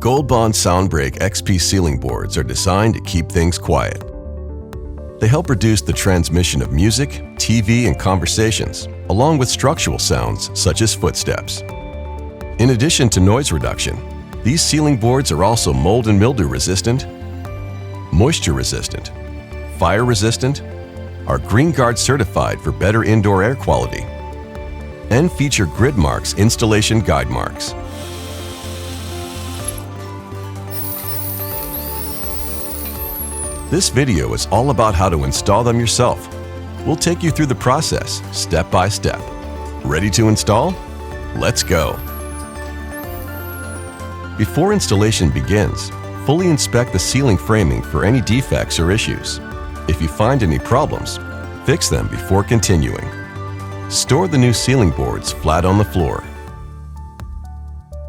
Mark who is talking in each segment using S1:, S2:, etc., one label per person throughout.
S1: Gold Bond SoundBreak XP ceiling boards are designed to keep things quiet. They help reduce the transmission of music, TV, and conversations, along with structural sounds such as footsteps. In addition to noise reduction, these ceiling boards are also mold and mildew resistant, moisture resistant, fire resistant, are GREENGUARD certified for better indoor air quality, and feature grid marks installation guide marks. This video is all about how to install them yourself. We'll take you through the process, step by step. Ready to install? Let's go! Before installation begins, fully inspect the ceiling framing for any defects or issues. If you find any problems, fix them before continuing. Store the new ceiling boards flat on the floor.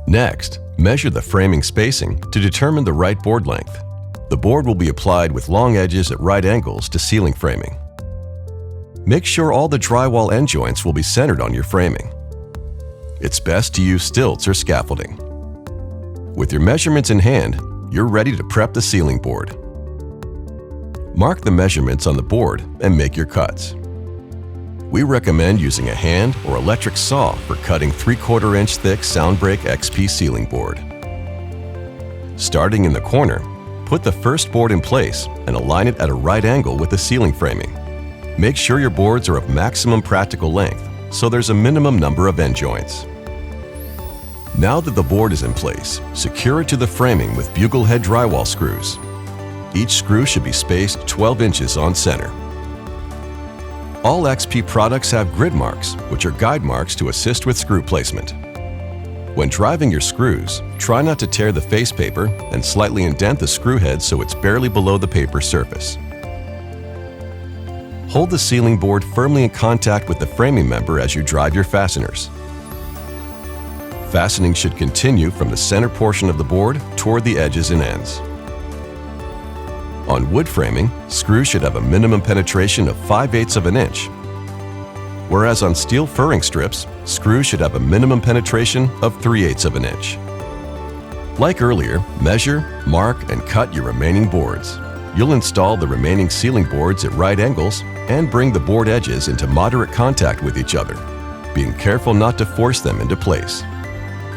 S1: Next, measure the framing spacing to determine the right board length. The board will be applied with long edges at right angles to ceiling framing. Make sure all the drywall end joints will be centered on your framing. It's best to use stilts or scaffolding. With your measurements in hand, you're ready to prep the ceiling board. Mark the measurements on the board and make your cuts. We recommend using a hand or electric saw for cutting 3/4 inch thick SoundBreak XP ceiling board. Starting in the corner, put the first board in place and align it at a right angle with the ceiling framing. Make sure your boards are of maximum practical length, so there's a minimum number of end joints. Now that the board is in place, secure it to the framing with bugle head drywall screws. Each screw should be spaced 12 inches on center. All XP products have grid marks, which are guide marks to assist with screw placement. When driving your screws, try not to tear the face paper and slightly indent the screw head so it's barely below the paper surface. Hold the ceiling board firmly in contact with the framing member as you drive your fasteners. Fastening should continue from the center portion of the board toward the edges and ends. On wood framing, screws should have a minimum penetration of 5/8 of an inch, whereas on steel furring strips, screws should have a minimum penetration of 3/8 of an inch. Like earlier, measure, mark, and cut your remaining boards. You'll install the remaining ceiling boards at right angles and bring the board edges into moderate contact with each other, being careful not to force them into place.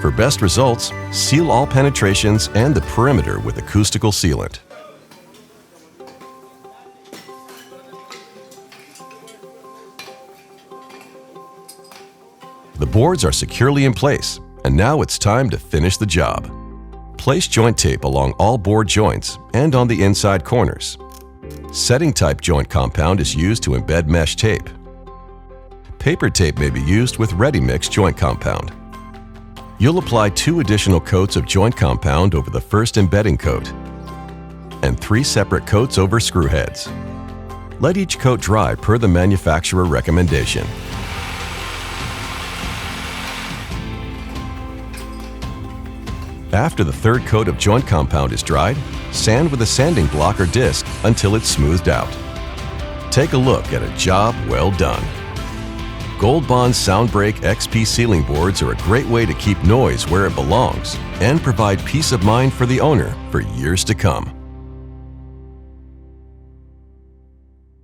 S1: For best results, seal all penetrations and the perimeter with acoustical sealant. The boards are securely in place, and now it's time to finish the job. Place joint tape along all board joints and on the inside corners. Setting type joint compound is used to embed mesh tape. Paper tape may be used with ready-mix joint compound. You'll apply 2 additional coats of joint compound over the first embedding coat and 3 separate coats over screw heads. Let each coat dry per the manufacturer recommendation. After the 3rd coat of joint compound is dried, sand with a sanding block or disc until it's smoothed out. Take a look at a job well done. Gold Bond SoundBreak XP ceiling boards are a great way to keep noise where it belongs and provide peace of mind for the owner for years to come.